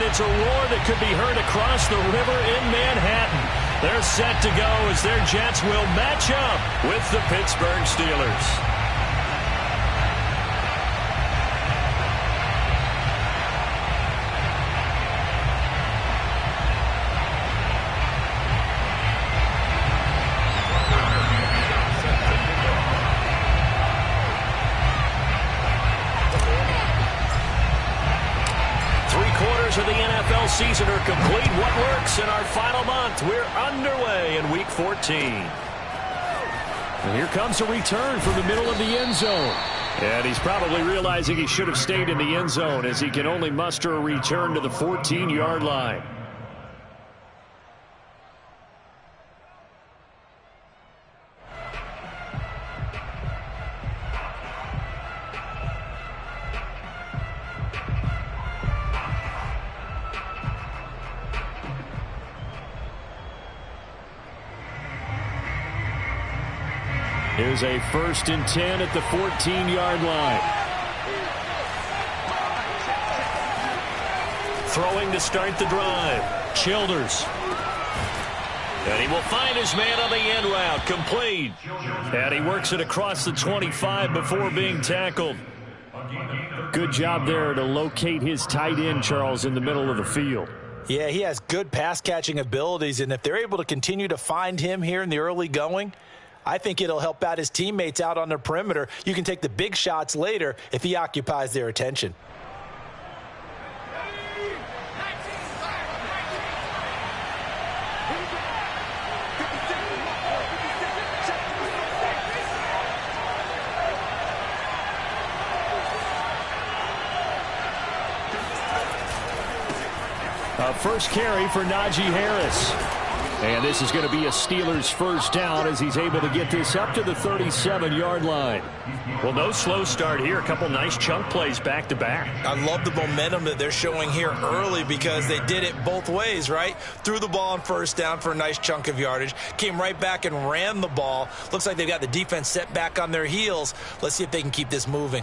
it's a roar that could be heard across the river in Manhattan. They're set to go as their Jets will match up with the Pittsburgh Steelers. Of the NFL season are complete. What works in our final month? We're underway in Week 14. And here comes a return from the middle of the end zone. And he's probably realizing he should have stayed in the end zone as he can only muster a return to the 14-yard line. Here's a 1st and 10 at the 14-yard line. Throwing to start the drive. Childers. And he will find his man on the end route. Complete. And he works it across the 25 before being tackled. Good job there to locate his tight end, Charles, in the middle of the field. Yeah, he has good pass-catching abilities, and if they're able to continue to find him here in the early going, I think it'll help out his teammates out on the perimeter. You can take the big shots later if he occupies their attention. A first carry for Najee Harris. And this is going to be a Steelers first down as he's able to get this up to the 37-yard line. Well, no slow start here. A couple nice chunk plays back-to-back. I love the momentum that they're showing here early because they did it both ways, right? Threw the ball on first down for a nice chunk of yardage. Came right back and ran the ball. Looks like they've got the defense set back on their heels. Let's see if they can keep this moving.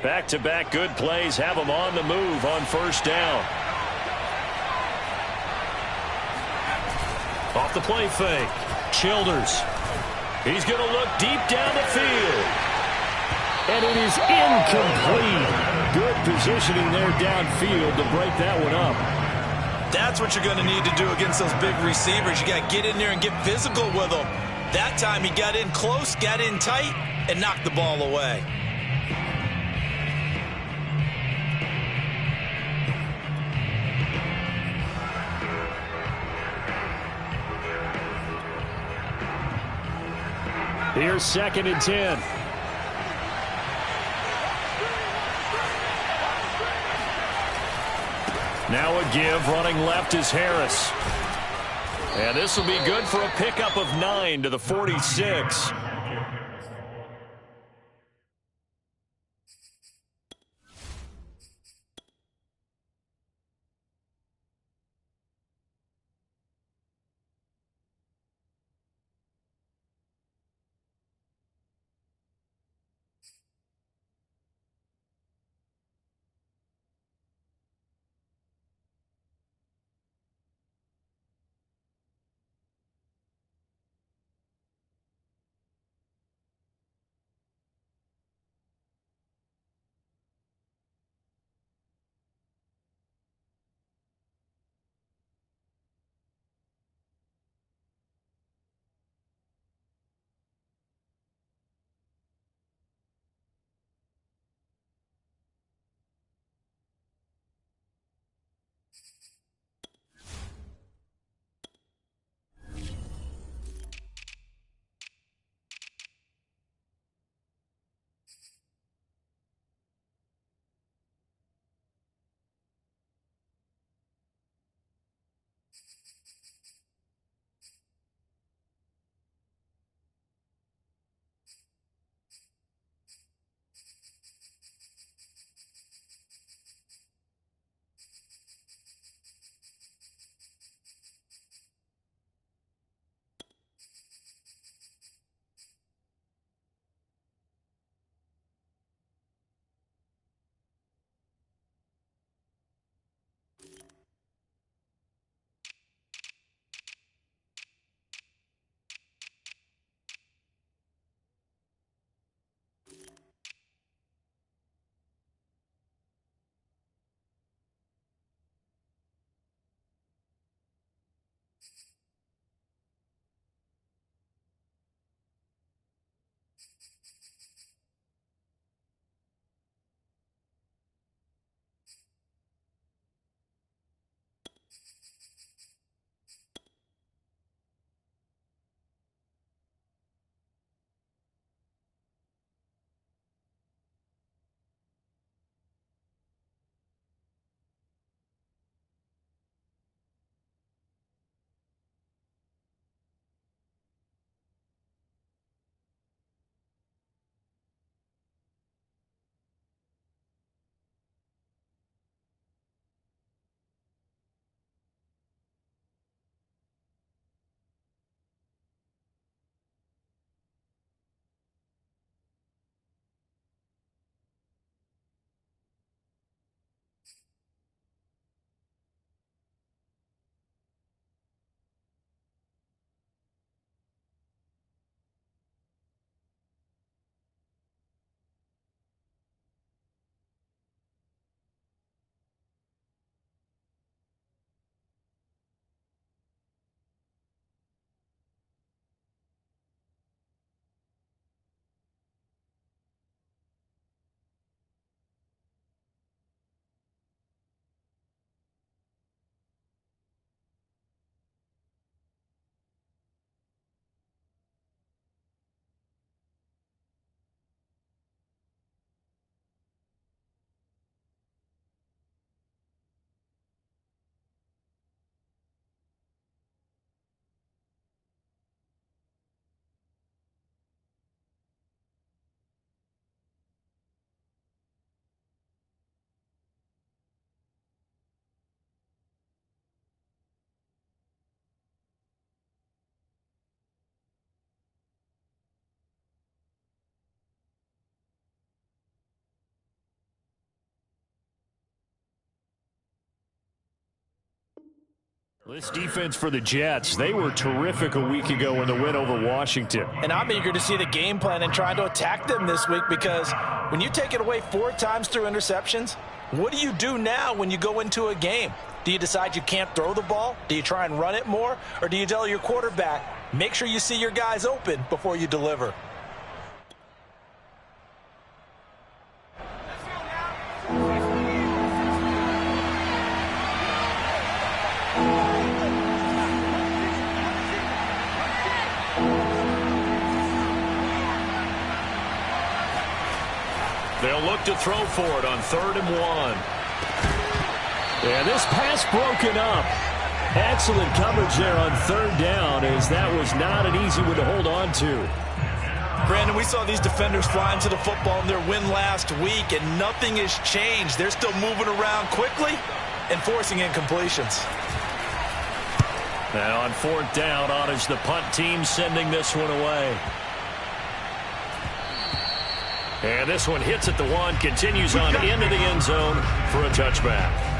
Back-to-back good plays have them on the move on first down. Off the play fake. Childers. He's going to look deep down the field. And it is incomplete. Good positioning there downfield to break that one up. That's what you're going to need to do against those big receivers. You got to get in there and get physical with them. That time he got in close, got in tight, and knocked the ball away. Here's 2nd and 10. Now a give, running left is Harris. And this will be good for a pickup of 9 to the 46. This defense for the Jets, they were terrific a week ago in the win over Washington. And I'm eager to see the game plan and trying to attack them this week, because when you take it away 4 times through interceptions, what do you do now when you go into a game? Do you decide you can't throw the ball? Do you try and run it more? Or do you tell your quarterback, make sure you see your guys open before you deliver? They'll look to throw for it on 3rd and 1. And this pass broken up. Excellent coverage there on 3rd down, as that was not an easy one to hold on to. Brandon, we saw these defenders fly into the football in their win last week, and nothing has changed. They're still moving around quickly and forcing incompletions. And on 4th down, on is the punt team sending this one away. And this one hits at the 1, continues on into the end zone for a touchback.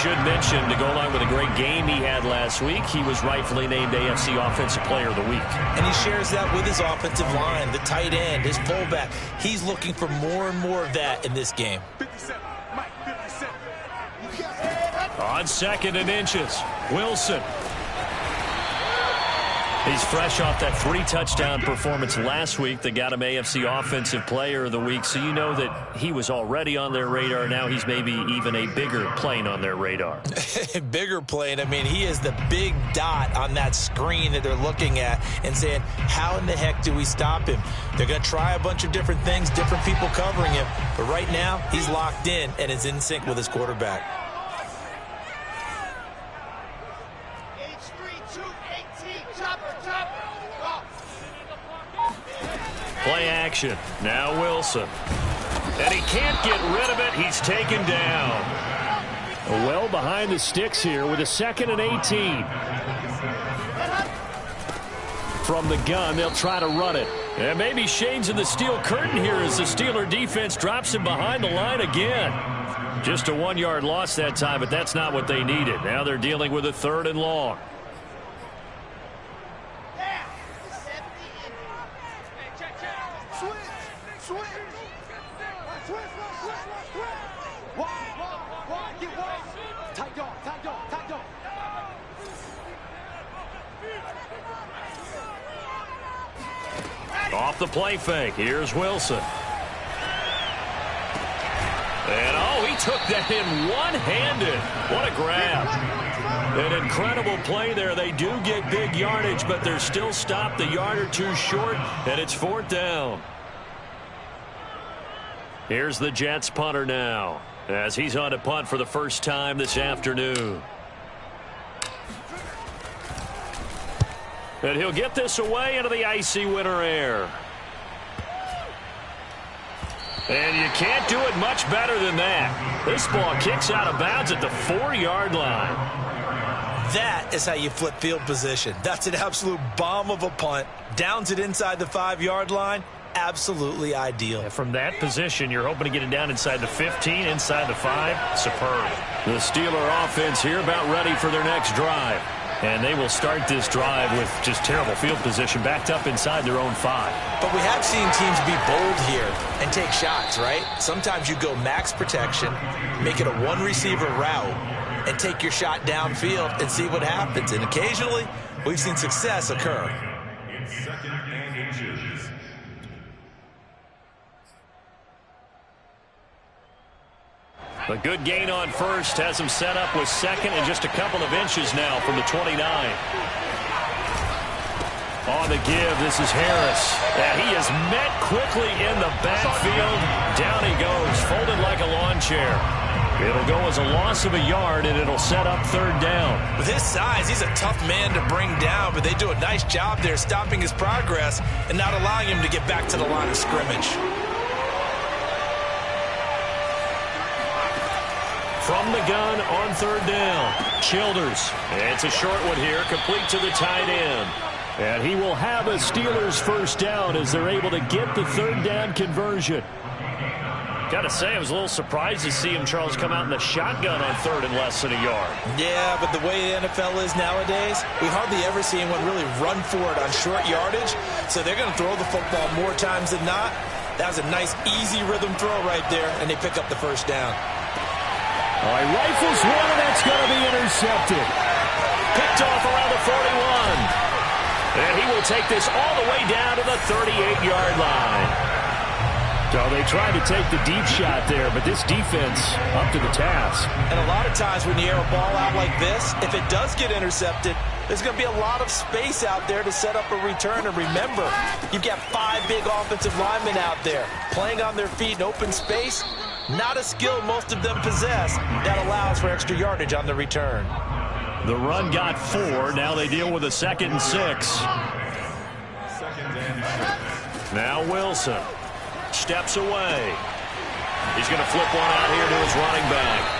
Should mention, to go along with a great game he had last week, he was rightfully named AFC Offensive Player of the Week. And he shares that with his offensive line, the tight end, his fullback. He's looking for more and more of that in this game. 57, Mike, 57. On 2nd and inches, Wilson. He's fresh off that 3-touchdown performance last week that got him AFC Offensive Player of the Week, so you know that he was already on their radar. Now he's maybe even a bigger plane on their radar. Bigger plane. I mean, he is the big dot on that screen that they're looking at and saying, how in the heck do we stop him? They're going to try a bunch of different things, different people covering him, but right now he's locked in and is in sync with his quarterback. Play action. Now Wilson. And he can't get rid of it. He's taken down. Well behind the sticks here with a 2nd and 18. From the gun, they'll try to run it. And maybe shades of the steel curtain here as the Steeler defense drops him behind the line again. Just a 1-yard loss that time, but that's not what they needed. Now they're dealing with a 3rd and long. Off the play fake. Here's Wilson. And, oh, he took that in one-handed. What a grab. An incredible play there. They do get big yardage, but they're still stopped a yard or two short, and it's 4th down. Here's the Jets punter now, as he's on to punt for the first time this afternoon. And he'll get this away into the icy winter air. And you can't do it much better than that. This ball kicks out of bounds at the 4-yard line. That is how you flip field position. That's an absolute bomb of a punt. Downs it inside the 5-yard line. Absolutely ideal. And from that position, you're hoping to get it down inside the 15, inside the 5. Superb. The Steeler offense here about ready for their next drive. And they will start this drive with just terrible field position backed up inside their own 5. But we have seen teams be bold here and take shots, right? Sometimes you go max protection, make it a 1-receiver route, and take your shot downfield and see what happens. And occasionally, we've seen success occur. In 2nd and inches. A good gain on first has him set up with 2nd and just a couple of inches now from the 29. On the give, this is Harris. And he is met quickly in the backfield. Down he goes, folded like a lawn chair. It'll go as a loss of a yard, and it'll set up 3rd down. With his size, he's a tough man to bring down, but they do a nice job there stopping his progress and not allowing him to get back to the line of scrimmage. From the gun on 3rd down, Childers. It's a short one here, complete to the tight end. And he will have a Steelers 1st down as they're able to get the 3rd down conversion. Got to say, I was a little surprised to see him, Charles, come out in the shotgun on 3rd and less than a yard. Yeah, but the way the NFL is nowadays, we hardly ever see anyone really run for it on short yardage. So they're going to throw the football more times than not. That was a nice, easy rhythm throw right there, and they pick up the 1st down. All right, rifles one, and that's going to be intercepted. Picked off around the 41. And he will take this all the way down to the 38-yard line. So they tried to take the deep shot there, but this defense up to the task. And a lot of times when you air a ball out like this, if it does get intercepted, there's going to be a lot of space out there to set up a return. And remember, you've got 5 big offensive linemen out there playing on their feet in open space. Not a skill most of them possess that allows for extra yardage on the return. The run got 4. Now they deal with a 2nd and 6. Now Wilson steps away. He's going to flip one out here to his running back.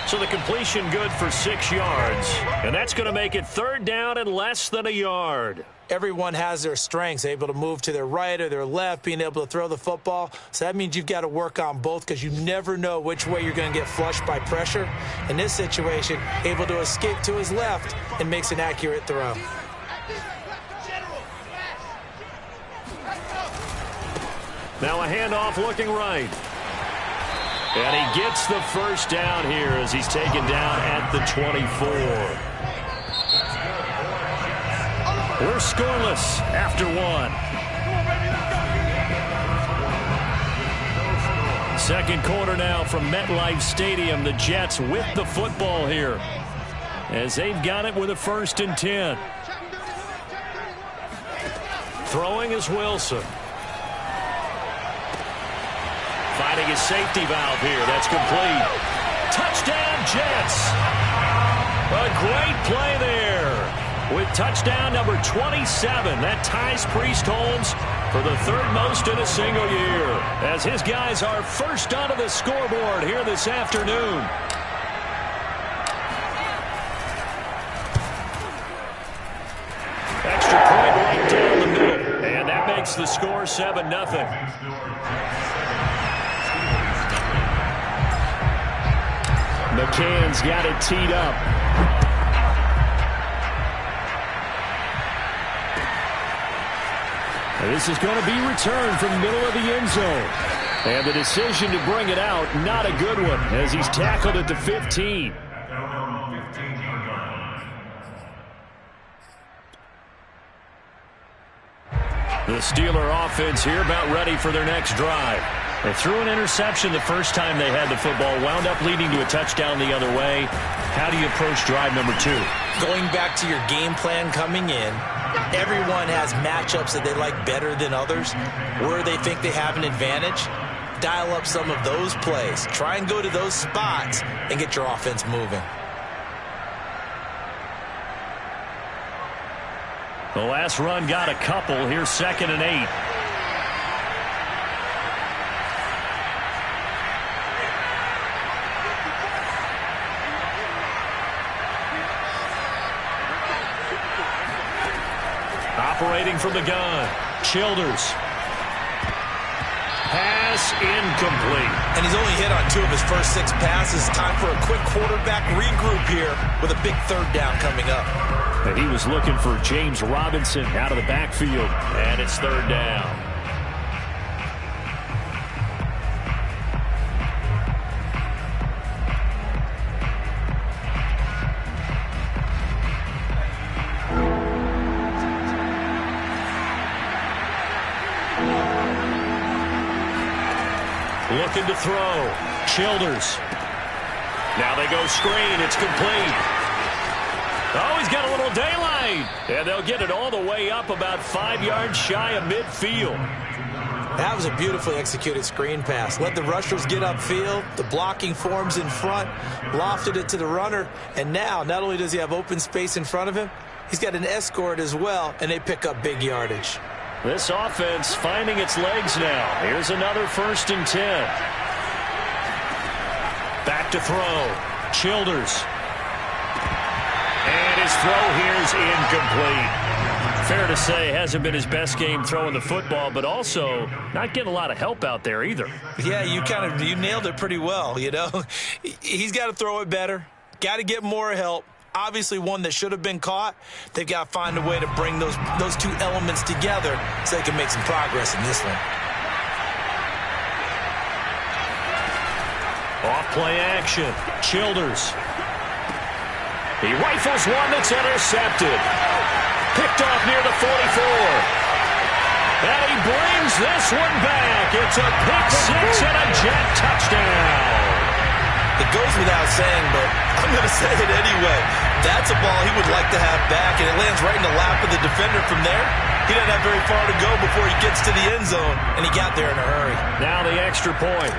So the completion good for 6 yards. And that's going to make it 3rd down and less than a yard. Everyone has their strengths, able to move to their right or their left, being able to throw the football. So that means you've got to work on both because you never know which way you're going to get flushed by pressure. In this situation, able to escape to his left and makes an accurate throw. Now a handoff looking right. And he gets the 1st down here as he's taken down at the 24. We're scoreless after 1. 2nd quarter now from MetLife Stadium. The Jets with the football here as they've got it with a 1st and 10. Throwing is Wilson. Finding his safety valve here. That's complete. Touchdown, Jets. A great play there with touchdown number 27. That ties Priest Holmes for the 3rd most in a single year as his guys are first onto the scoreboard here this afternoon. Extra point right down the middle. And that makes It's the score 7-0. McCann's got it teed up. And this is going to be returned from the middle of the end zone. And the decision to bring it out, not a good one, as he's tackled at the 15. The Steeler offense here about ready for their next drive. They threw an interception the first time they had the football, wound up leading to a touchdown the other way. How do you approach drive number 2? Going back to your game plan coming in, everyone has matchups that they like better than others, where they think they have an advantage. Dial up some of those plays. Try and go to those spots and get your offense moving. The last run got a couple. Here's 2nd and 8. Operating from the gun, Childers. Pass incomplete. And he's only hit on 2 of his first 6 passes. Time for a quick quarterback regroup here with a big 3rd down coming up. And he was looking for James Robinson out of the backfield. And it's 3rd down. Looking to throw. Childers. Now they go screen. It's complete. Oh, he's got a little daylight. And they'll get it all the way up about 5 yards shy of midfield. That was a beautifully executed screen pass. Let the rushers get upfield. The blocking forms in front. Lofted it to the runner. And now, not only does he have open space in front of him, he's got an escort as well, and they pick up big yardage. This offense finding its legs now. Here's another 1st and 10. Back to throw. Childers. And his throw here's incomplete. Fair to say, hasn't been his best game throwing the football, but also not getting a lot of help out there either. Yeah, you nailed it pretty well, you know. He's got to throw it better. Got to get more help. Obviously one that should have been caught. They've got to find a way to bring those 2 elements together so they can make some progress in this one. Off play action. Childers. He rifles one that's intercepted. Picked off near the 44. And he brings this one back. It's a pick 6 and a jet touchdown. It goes without saying, but I'm going to say it anyway. That's a ball he would like to have back, and it lands right in the lap of the defender from there. He doesn't have very far to go before he gets to the end zone, and he got there in a hurry. Now the extra point.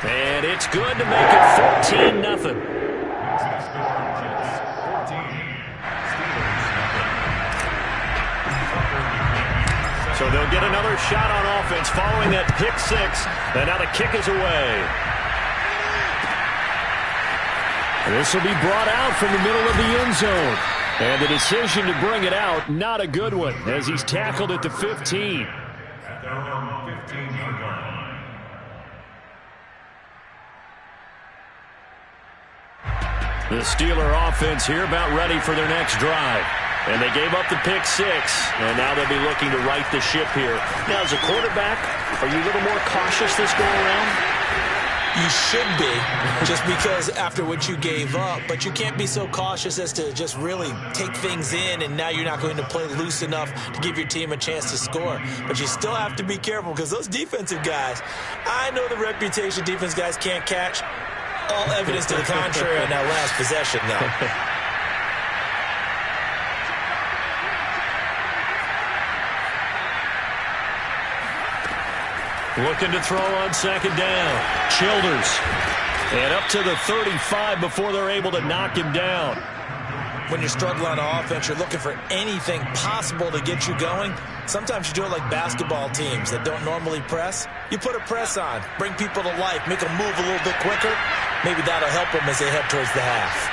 And it's good to make it 14-0. So they'll get another shot on offense following that pick 6. And now the kick is away. And this will be brought out from the middle of the end zone. And the decision to bring it out, not a good one, as he's tackled at the 15. The Steeler offense here about ready for their next drive. And they gave up the pick 6, and now they'll be looking to right the ship here. Now, as a quarterback, are you a little more cautious this go around? You should be, just because after what you gave up. But you can't be so cautious as to just really take things in, and now you're not going to play loose enough to give your team a chance to score. But you still have to be careful, because those defensive guys, I know the reputation defense guys can't catch. All evidence to the contrary on that last possession, though. Looking to throw on 2nd down. Childers. And up to the 35 before they're able to knock him down. When you're struggling on offense, you're looking for anything possible to get you going. Sometimes you do it like basketball teams that don't normally press. You put a press on, bring people to life, make them move a little bit quicker. Maybe that'll help them as they head towards the half.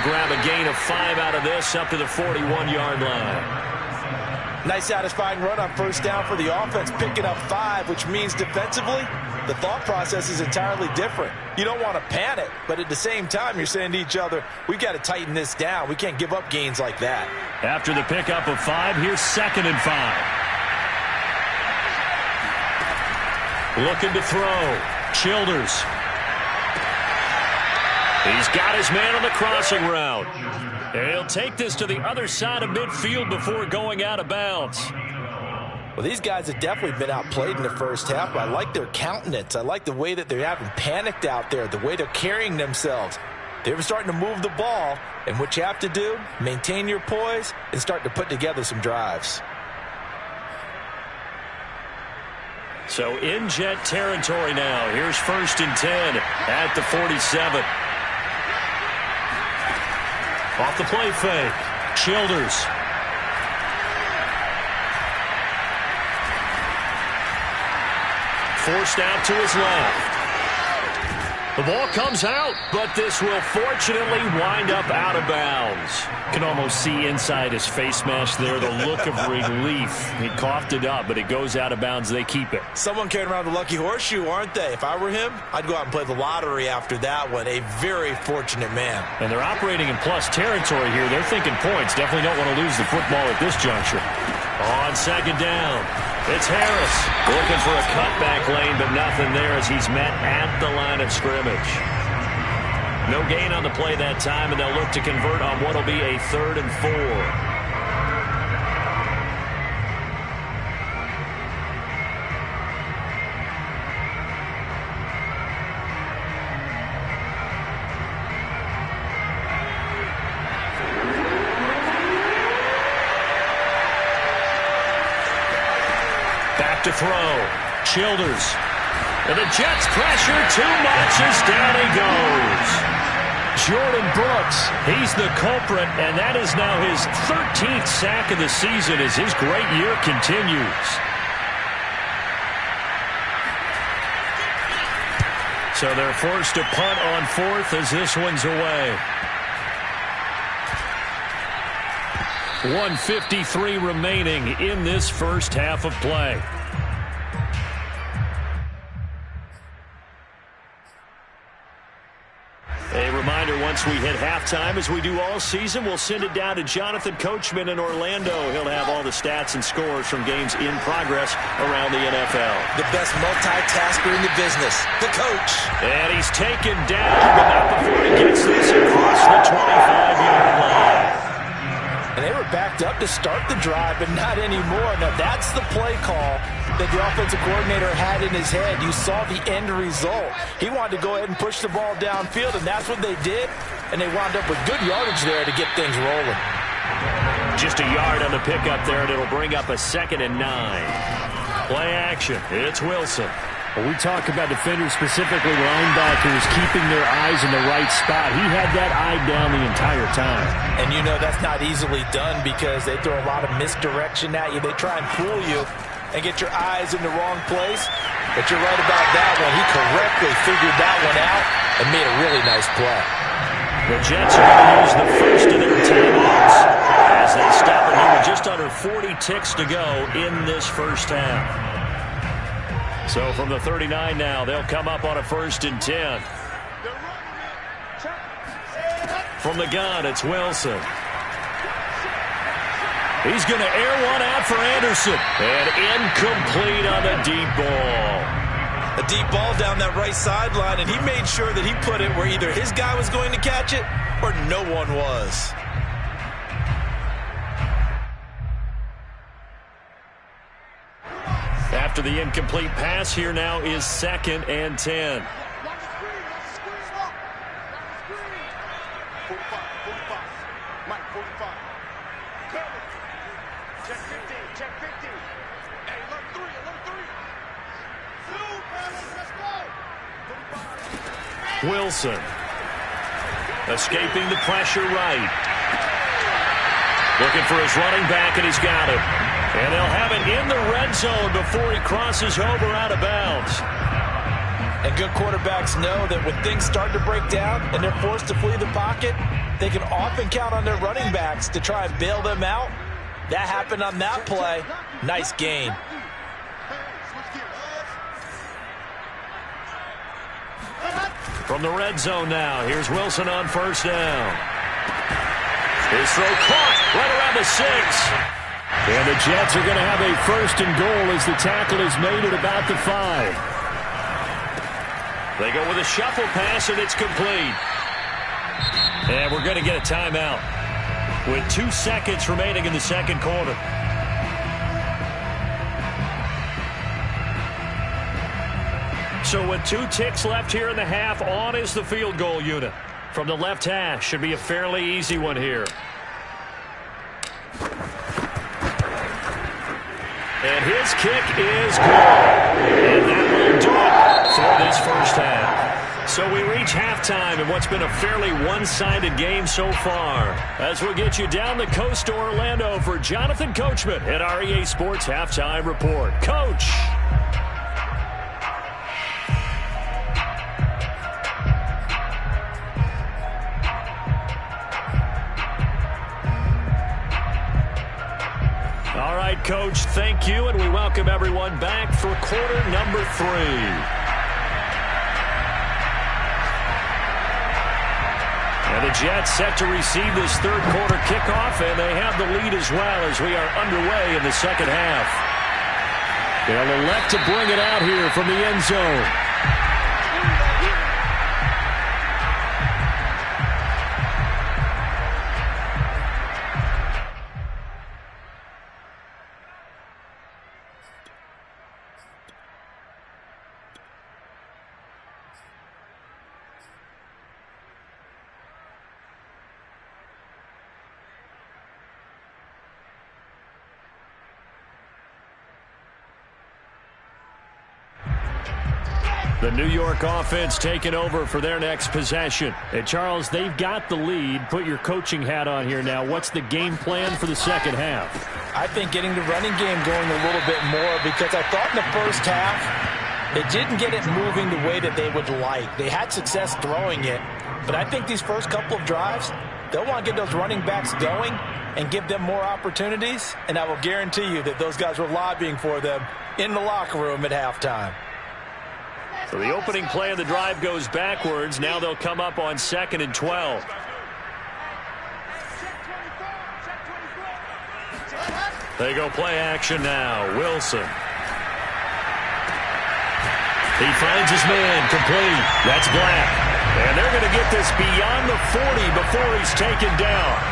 grab a gain of 5 out of this up to the 41-yard line. Nice satisfying run on first down for the offense, picking up 5, which means defensively, the thought process is entirely different. You don't want to panic, but at the same time, you're saying to each other, we've got to tighten this down. We can't give up gains like that. After the pickup of 5, here's 2nd and 5. Looking to throw. Childers. He's got his man on the crossing route. And he'll take this to the other side of midfield before going out of bounds. Well, these guys have definitely been outplayed in the first half, but I like their countenance. I like the way that they haven't panicked out there, the way they're carrying themselves. They're starting to move the ball, and what you have to do, maintain your poise and start to put together some drives. So in Jet territory now. Here's 1st and 10 at the 47. Off the play fake. Childers. Forced out to his left. The ball comes out, but this will fortunately wind up out of bounds. You can almost see inside his face mask there the look of relief. He coughed it up, but it goes out of bounds. They keep it. Someone carrying around the lucky horseshoe, aren't they? If I were him, I'd go out and play the lottery after that one. A very fortunate man. And they're operating in plus territory here. They're thinking points. Definitely don't want to lose the football at this juncture. On 2nd down, it's Harris looking for a cutback lane, but nothing there as he's met at the line of scrimmage. No gain on the play that time, and they'll look to convert on what will be a 3rd and 4. To throw. Childers. And the Jets pressure too much as down he goes. Jordan Brooks, he's the culprit, and that is now his 13th sack of the season as his great year continues. So they're forced to punt on 4th as this one's away. 1:53 remaining in this first half of play. A reminder, once we hit halftime, as we do all season, we'll send it down to Jonathan Coachman in Orlando. He'll have all the stats and scores from games in progress around the NFL. The best multitasker in the business, the coach. And he's taken down, but not before he gets this across the 25-yard line. And they were backed up to start the drive, but not anymore. Now, that's the play call that the offensive coordinator had in his head. You saw the end result. He wanted to go ahead and push the ball downfield, and that's what they did. And they wound up with good yardage there to get things rolling. Just a yard on the pickup there, and it'll bring up a 2nd and 9. Play action. It's Wilson. Well, we talk about defenders, specifically linebackers, keeping their eyes in the right spot. He had that eye down the entire time. And you know that's not easily done because they throw a lot of misdirection at you. They try and fool you and get your eyes in the wrong place. But you're right about that one. He correctly figured that one out and made a really nice play. The Jets are going to use the first of their timeouts as they stop it here with just under 40 ticks to go in this first half. So from the 39 now, they'll come up on a 1st and 10. From the gun, it's Wilson. He's going to air one out for Anderson. And incomplete on the deep ball. A deep ball down that right sideline, and he made sure that he put it where either his guy was going to catch it or no one was. After the incomplete pass, here now is 2nd and 10. Wilson escaping the pressure right. Looking for his running back, and he's got it. And they'll have it in the red zone before he crosses over out of bounds. And good quarterbacks know that when things start to break down and they're forced to flee the pocket, they can often count on their running backs to try and bail them out. That happened on that play. Nice gain. From the red zone now, here's Wilson on first down. His throw caught right around the 6. And the Jets are going to have a first and goal as the tackle is made at about the 5. They go with a shuffle pass, and it's complete. And we're going to get a timeout with 2 seconds remaining in the second quarter. So with 2 ticks left here in the half, on is the field goal unit. From the left hash, should be a fairly easy one here. And his kick is good. And that will do it for this first half. So we reach halftime in what's been a fairly one-sided game so far. As we'll get you down the coast to Orlando for Jonathan Coachman at our EA Sports Halftime Report. Coach! All right, Coach, thank you, and we welcome everyone back for quarter number 3. And the Jets set to receive this third quarter kickoff, and they have the lead as well as we are underway in the second half. They'll elect to bring it out here from the end zone. The New York offense taking over for their next possession. And Charles, they've got the lead. Put your coaching hat on here now. What's the game plan for the second half? I think getting the running game going a little bit more, because I thought in the first half they didn't get it moving the way that they would like. They had success throwing it, but I think these first couple of drives, they'll want to get those running backs going and give them more opportunities, and I will guarantee you that those guys were lobbying for them in the locker room at halftime. So the opening play of the drive goes backwards. Now they'll come up on 2nd and 12. They go play action now. Wilson. He finds his man complete. That's Black. And they're going to get this beyond the 40 before he's taken down.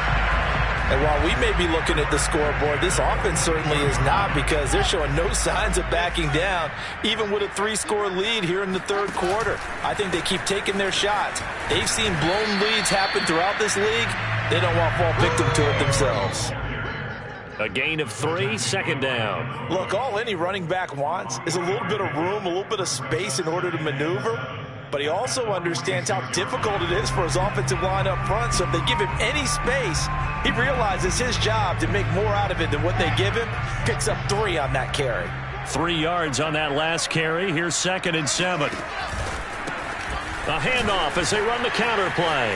And while we may be looking at the scoreboard, this offense certainly is not, because they're showing no signs of backing down, even with a 3-score lead here in the third quarter. I think they keep taking their shots. They've seen blown leads happen throughout this league. They don't want to fall victim to it themselves. A gain of 3, second down. Look, all any running back wants is a little bit of room, a little bit of space in order to maneuver. But he also understands how difficult it is for his offensive line up front. So if they give him any space, he realizes his job to make more out of it than what they give him. Picks up 3 on that carry. 3 yards on that last carry. Here's 2nd and 7. A handoff as they run the counter play.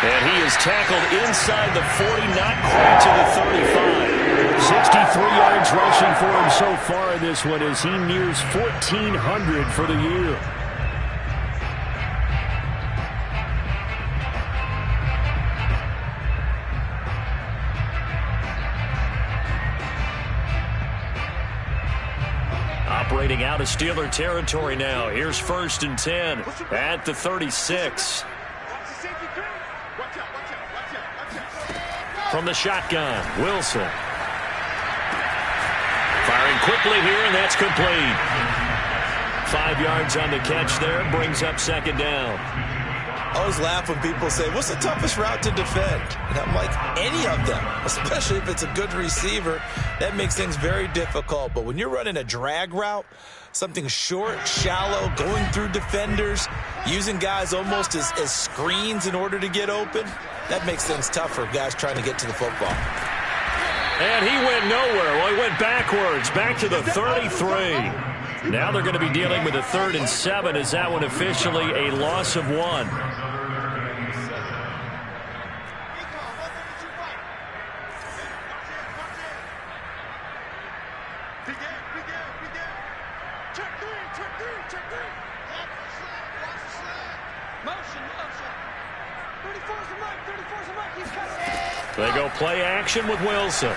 And he is tackled inside the 40, not quite to the 35. 63 yards rushing for him so far in this one as he nears 1,400 for the year. Operating out of Steeler territory now. Here's 1st and 10 at the 36. From the shotgun, Wilson. Firing quickly here, and that's complete. 5 yards on the catch there, brings up 2nd down. I always laugh when people say, what's the toughest route to defend? And I'm like, any of them, especially if it's a good receiver. That makes things very difficult. But when you're running a drag route, something short, shallow, going through defenders, using guys almost as screens in order to get open, that makes things tough for guys trying to get to the football. And he went nowhere. Well, he went backwards, back to the 33. Now they're going to be dealing with a 3rd and 7 as that one officially a loss of 1. They go play action with Wilson.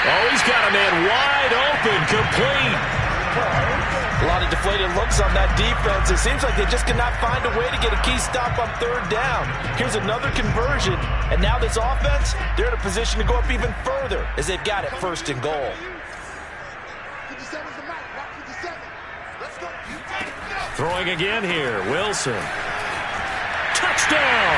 Oh, he's got a man wide open, complete. A lot of deflated looks on that defense. It seems like they just cannot find a way to get a key stop on 3rd down. Here's another conversion, and now this offense, they're in a position to go up even further as they've got it 1st and goal. Throwing again here, Wilson. Touchdown!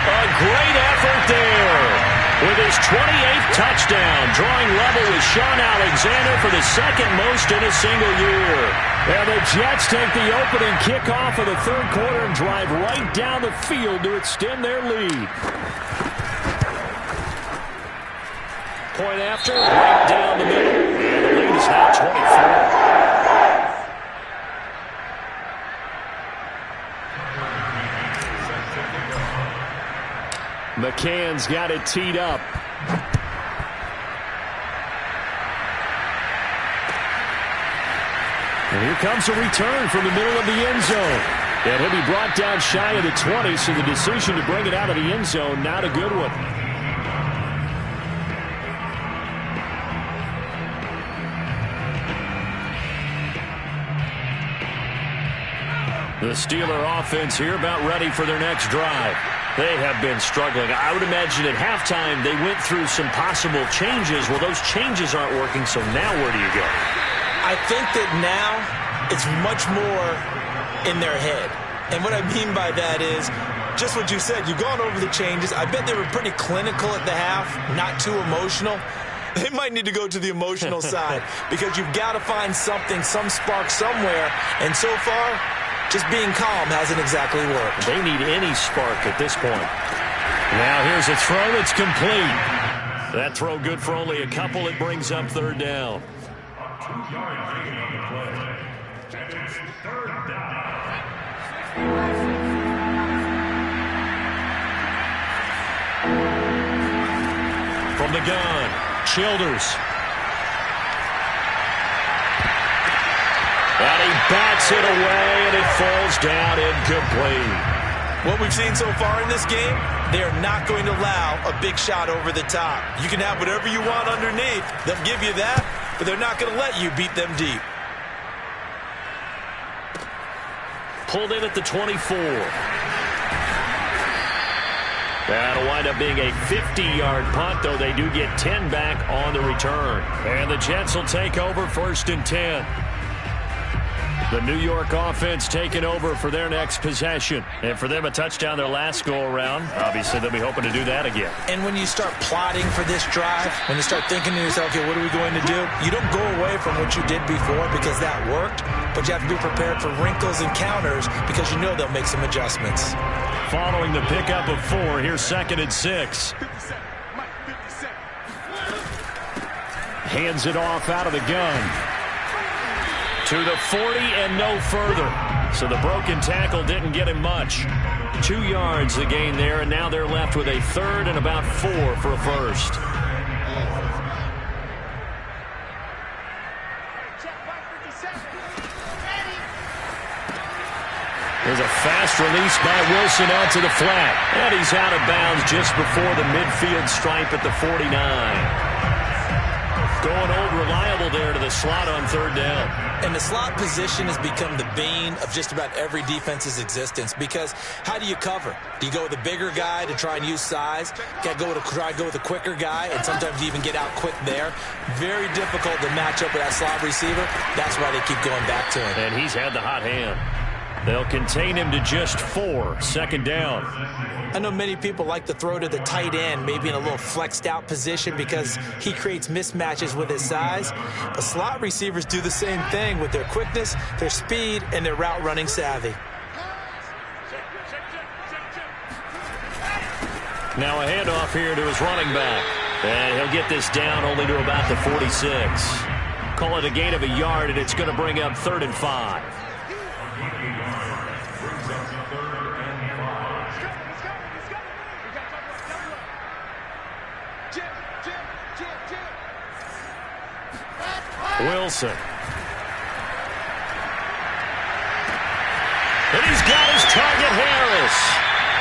A great effort there with his 28th touchdown, drawing level with Sean Alexander for the 2nd most in a single year. And the Jets take the opening kickoff of the 3rd quarter and drive right down the field to extend their lead. Point after, right down the middle. And the lead is now 24. McCann's got it teed up. And here comes a return from the middle of the end zone. And he'll be brought down shy of the 20, so the decision to bring it out of the end zone, not a good one. The Steeler offense here about ready for their next drive. They have been struggling. I would imagine at halftime they went through some possible changes. Well, those changes aren't working, so now where do you go? I think that now it's much more in their head. And what I mean by that is just what you said. You've gone over the changes. I bet they were pretty clinical at the half, not too emotional. They might need to go to the emotional side because you've got to find something, some spark somewhere. And so far, just being calm hasn't exactly worked. They need any spark at this point. Now here's a throw that's complete. That throw good for only a couple. It brings up 3rd down. 2 yards gain on the play. And it's 3rd down. From the gun, Childers. And he bats it away, and it falls down incomplete. What we've seen so far in this game, they are not going to allow a big shot over the top. You can have whatever you want underneath. They'll give you that, but they're not going to let you beat them deep. Pulled in at the 24. That'll wind up being a 50-yard punt, though they do get 10 back on the return. And the Jets will take over 1st and 10. The New York offense taking over for their next possession. And for them, a touchdown their last go-around. Obviously, they'll be hoping to do that again. And when you start plotting for this drive, when you start thinking to yourself, okay, what are we going to do? You don't go away from what you did before because that worked, but you have to be prepared for wrinkles and counters because you know they'll make some adjustments. Following the pickup of 4, here's 2nd and 6. Hands it off out of the gun. To the 40 and no further. So the broken tackle didn't get him much. 2 yards the gain there, and now they're left with a 3rd and about 4 for a first. There's a fast release by Wilson out to the flat. And he's out of bounds just before the midfield stripe at the 49. Going old reliable there to the slot on 3rd down. And the slot position has become the bane of just about every defense's existence because how do you cover? Do you go with a bigger guy to try and use size? Got to try to go with a quicker guy, and sometimes you even get out quick there. Very difficult to match up with that slot receiver. That's why they keep going back to him. And he's had the hot hand. They'll contain him to just 4. 2nd down. I know many people like to throw to the tight end, maybe in a little flexed out position because he creates mismatches with his size. But slot receivers do the same thing with their quickness, their speed, and their route running savvy. Now a handoff here to his running back. And he'll get this down only to about the 46. Call it a gain of a yard, and it's going to bring up 3rd and 5. Wilson. And he's got his target, Harris.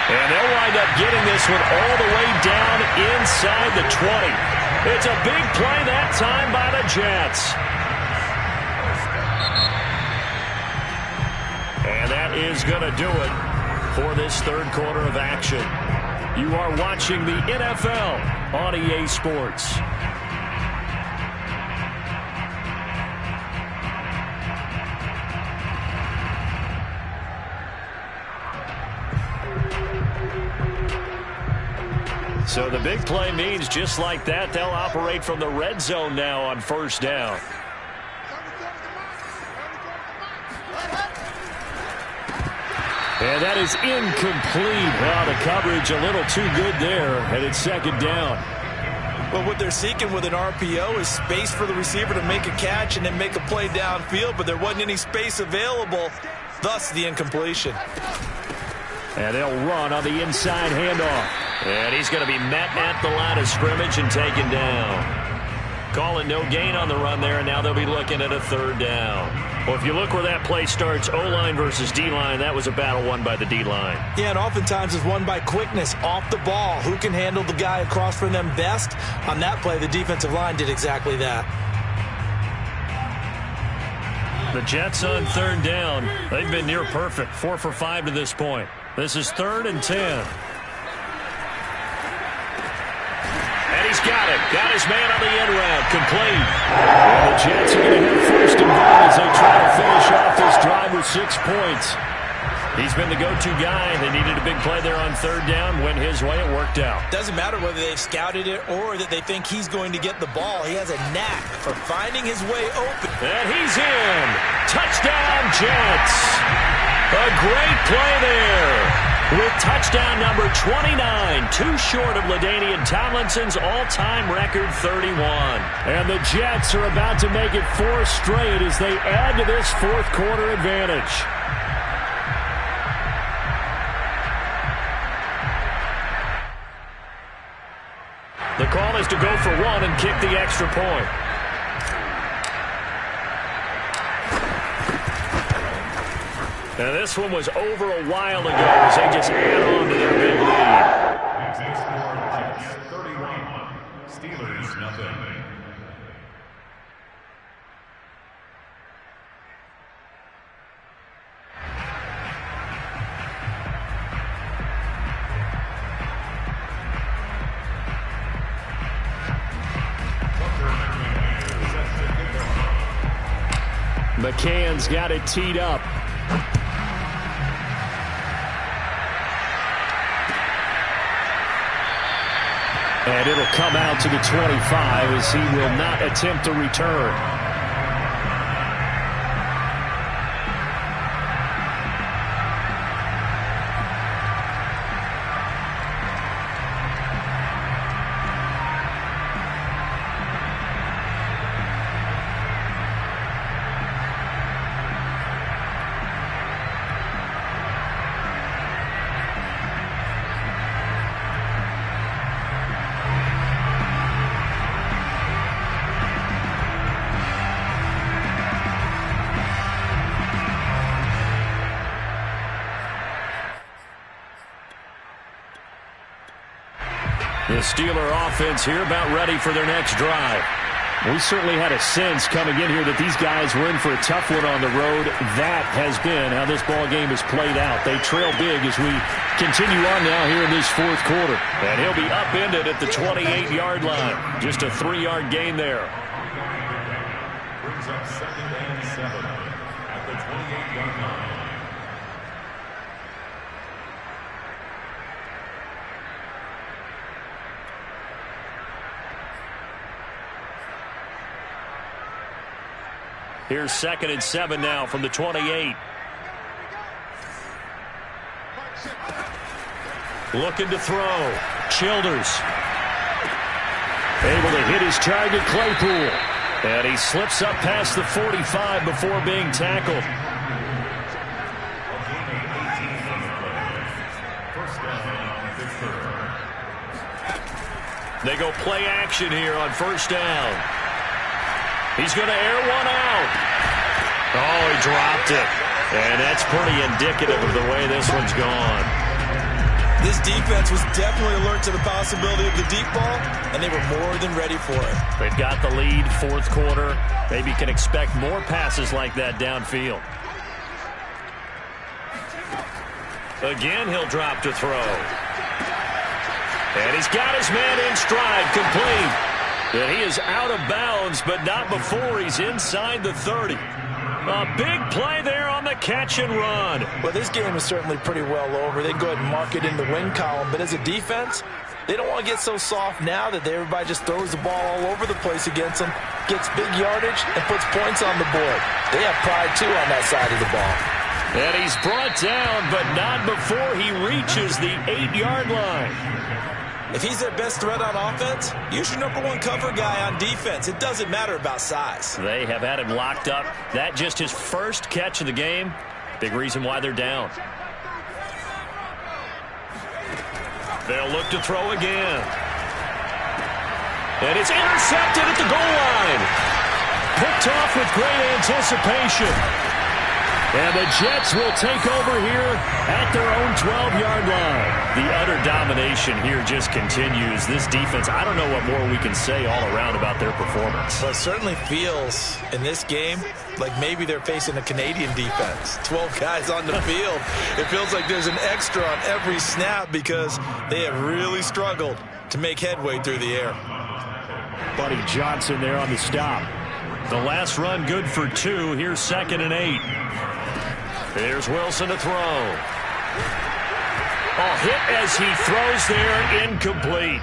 And they'll wind up getting this one all the way down inside the 20. It's a big play that time by the Jets. And that is going to do it for this third quarter of action. You are watching the NFL on EA Sports. So the big play means just like that, they'll operate from the red zone now on 1st down. And that is incomplete. Wow, the coverage a little too good there, and it's 2nd down. Well, what they're seeking with an RPO is space for the receiver to make a catch and then make a play downfield, but there wasn't any space available, thus the incompletion. And they'll run on the inside handoff. And he's going to be met at the line of scrimmage and taken down. Calling no gain on the run there, and now they'll be looking at a 3rd down. Well, if you look where that play starts, O-line versus D-line, that was a battle won by the D-line. Yeah, and oftentimes it's won by quickness off the ball. Who can handle the guy across from them best? On that play, the defensive line did exactly that. The Jets on 3rd down. They've been near perfect, 4 for 5 to this point. This is 3rd and 10. And he's got it. Got his man on the end route. Complete. And the Jets are going to have 1st and goal as they try to finish off this drive with 6 points. He's been the go-to guy. They needed a big play there on 3rd down. Went his way. It worked out. Doesn't matter whether they've scouted it or that they think he's going to get the ball. He has a knack for finding his way open. And he's in. Touchdown, Jets. A great play there. With touchdown number 29, too short of LaDainian Tomlinson's all-time record 31. And the Jets are about to make it 4 straight as they add to this 4th quarter advantage. The call is to go for 1 and kick the extra point. Now this one was over a while ago as they just add on to their big lead. 31. Steelers, nothing. McCann's got it teed up. And it'll come out to the 25 as he will not attempt to return. The Steeler offense here about ready for their next drive. We certainly had a sense coming in here that these guys were in for a tough one on the road. That has been how this ball game has played out. They trail big as we continue on now here in this 4th quarter. And he'll be upended at the 28-yard line. Just a 3-yard gain there. Brings up 2nd and 7 at the 28-yard line. Here's 2nd and 7 now from the 28. Looking to throw. Childers. Able to hit his target, Claypool. And he slips up past the 45 before being tackled. They go play action here on first down. He's going to air one out. Oh, he dropped it. And that's pretty indicative of the way this one's gone. This defense was definitely alert to the possibility of the deep ball, and they were more than ready for it. They've got the lead, fourth quarter. Maybe can expect more passes like that downfield. Again, he'll drop to throw. And he's got his man in stride, complete. And he is out of bounds, but not before he's inside the 30. A big play there on the catch and run. Well, this game is certainly pretty well over. They can go ahead and mark it in the win column. But as a defense, they don't want to get so soft now that everybody just throws the ball all over the place against them, gets big yardage, and puts points on the board. They have pride, too, on that side of the ball. And he's brought down, but not before he reaches the 8-yard line. If he's their best threat on offense, use your #1 cover guy on defense. It doesn't matter about size. They have had him locked up. That just his first catch of the game. Big reason why they're down. They'll look to throw again. And it's intercepted at the goal line. Picked off with great anticipation. And the Jets will take over here at their own 12-yard line. The utter domination here just continues. This defense, I don't know what more we can say all around about their performance. Well, it certainly feels in this game like maybe they're facing a Canadian defense. 12 guys on the field. It feels like there's an extra on every snap because they have really struggled to make headway through the air. Buddy Johnson there on the stop. The last run good for 2. Here's 2nd and 8. Here's Wilson to throw. Oh, hit as he throws there, incomplete.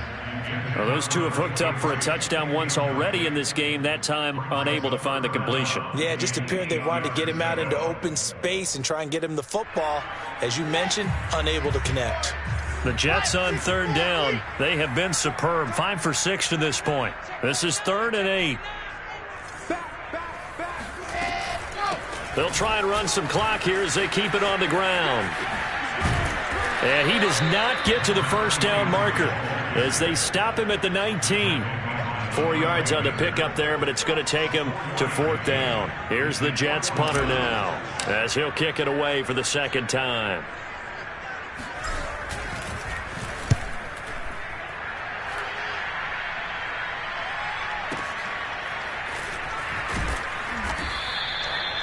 Well, those two have hooked up for a touchdown once already in this game, that time unable to find the completion. Yeah, it just appeared they wanted to get him out into open space and try and get him the football. As you mentioned, unable to connect. The Jets on 3rd down. They have been superb. 5 for 6 to this point. This is 3rd and 8. They'll try and run some clock here as they keep it on the ground. And he does not get to the first down marker as they stop him at the 19. 4 yards on the pickup there, but it's going to take him to 4th down. Here's the Jets punter now as he'll kick it away for the 2nd time.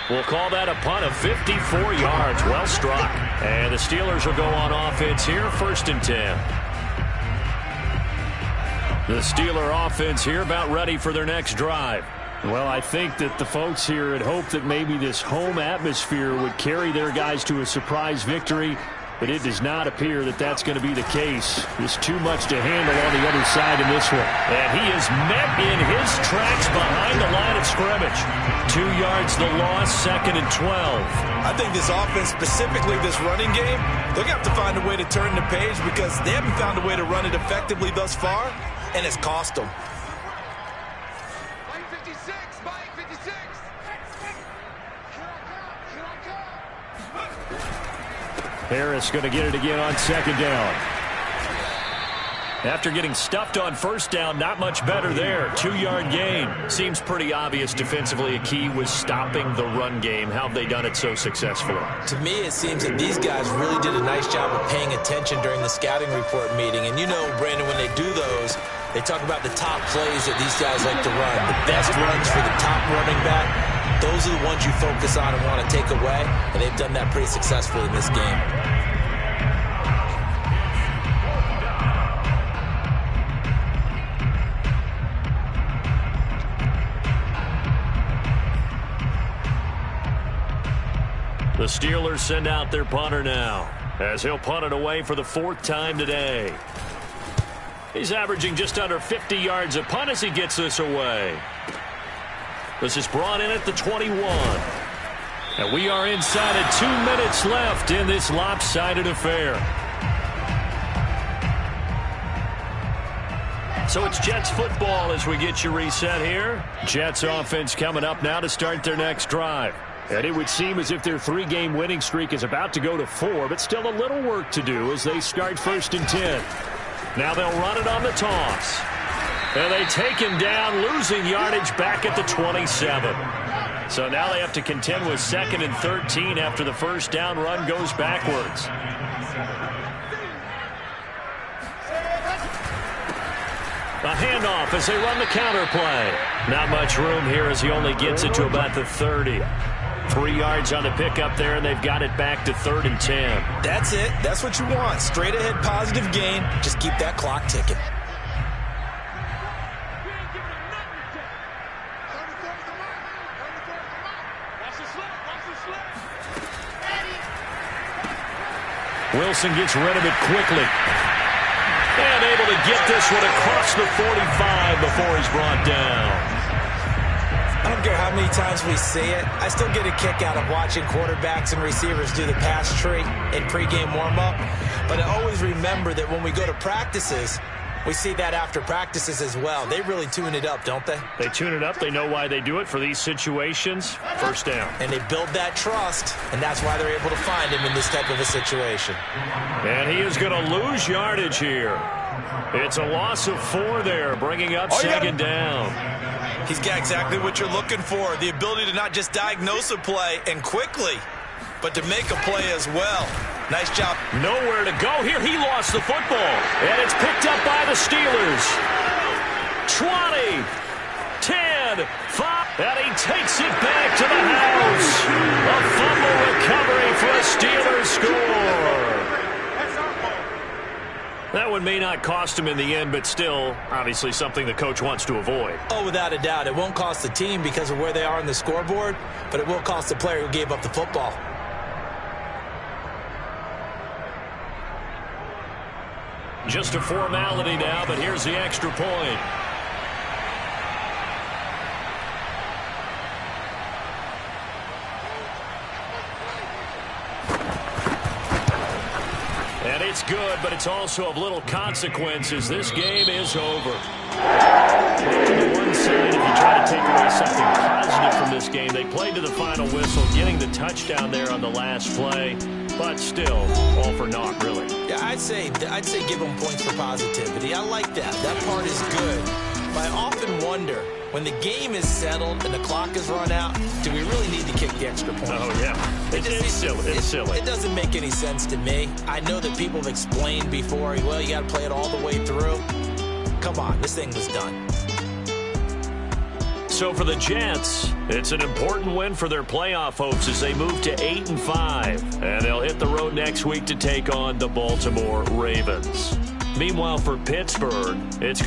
We'll call that a punt of 54 yards. Well struck. And the Steelers will go on offense here, 1st and 10. The Steeler offense here about ready for their next drive. Well, I think that the folks here had hoped that maybe this home atmosphere would carry their guys to a surprise victory, but it does not appear that that's going to be the case. There's too much to handle on the other side in this one. And he is met in his tracks behind the line of scrimmage. 2 yards the loss, 2nd and 12. I think this offense, specifically this running game, they're going to have to find a way to turn the page because they haven't found a way to run it effectively thus far, and it's cost them. Harris going to get it again on 2nd down. After getting stuffed on 1st down, not much better there. 2-yard gain. Seems pretty obvious defensively a key was stopping the run game. How have they done it so successfully? To me, it seems that these guys really did a nice job of paying attention during the scouting report meeting. And you know, Brandon, when they do those, they talk about the top plays that these guys like to run. The best runs for the top running back. Those are the ones you focus on and want to take away, and they've done that pretty successfully in this game. The Steelers send out their punter now as he'll punt it away for the 4th time today. He's averaging just under 50 yards a punt as he gets this away. This is brought in at the 21. And we are inside of 2 minutes left in this lopsided affair. So it's Jets football as we get you reset here. Jets offense coming up now to start their next drive. And it would seem as if their 3-game winning streak is about to go to 4, but still a little work to do as they start 1st and 10. Now they'll run it on the toss. And they take him down, losing yardage back at the 27. So now they have to contend with 2nd and 13 after the first down run goes backwards. A handoff as they run the counter play. Not much room here as he only gets it to about the 30. 3 yards on the pickup there, and they've got it back to 3rd and 10. That's it. That's what you want. Straight ahead positive gain. Just keep that clock ticking. Wilson gets rid of it quickly. And able to get this one across the 45 before he's brought down. I don't care how many times we see it. I still get a kick out of watching quarterbacks and receivers do the pass tree in pregame warm-up. But I always remember that when we go to practices, we see that after practices as well. They really tune it up, don't they? They tune it up. They know why they do it for these situations. First down. And they build that trust, and that's why they're able to find him in this type of a situation. And he is going to lose yardage here. It's a loss of 4 there, bringing up 2nd down. He's got exactly what you're looking for, the ability to not just diagnose a play and quickly, but to make a play as well. Nice job. Nowhere to go here. He lost the football. And it's picked up by the Steelers. 20, 10, 5. And he takes it back to the house. A fumble recovery for a Steelers score. That one may not cost him in the end, but still, obviously something the coach wants to avoid. Oh, without a doubt. It won't cost the team because of where they are on the scoreboard, but it will cost the player who gave up the football. Just a formality now, but here's the extra point. And it's good, but it's also of little consequences. This game is over. On the one side, if you try to take away something positive from this game, they played to the final whistle, getting the touchdown there on the last play. But still, all for naught, really. Yeah, I'd say give them points for positivity. I like that. That part is good. But I often wonder, when the game is settled and the clock is run out, do we really need to kick the extra point? Oh, yeah. It's silly. It's silly. It doesn't make any sense to me. I know that people have explained before, well, you got to play it all the way through. Come on, this thing was done. So for the Jets, it's an important win for their playoff hopes as they move to 8-5. And they'll hit the road next week to take on the Baltimore Ravens. Meanwhile, for Pittsburgh, it's going to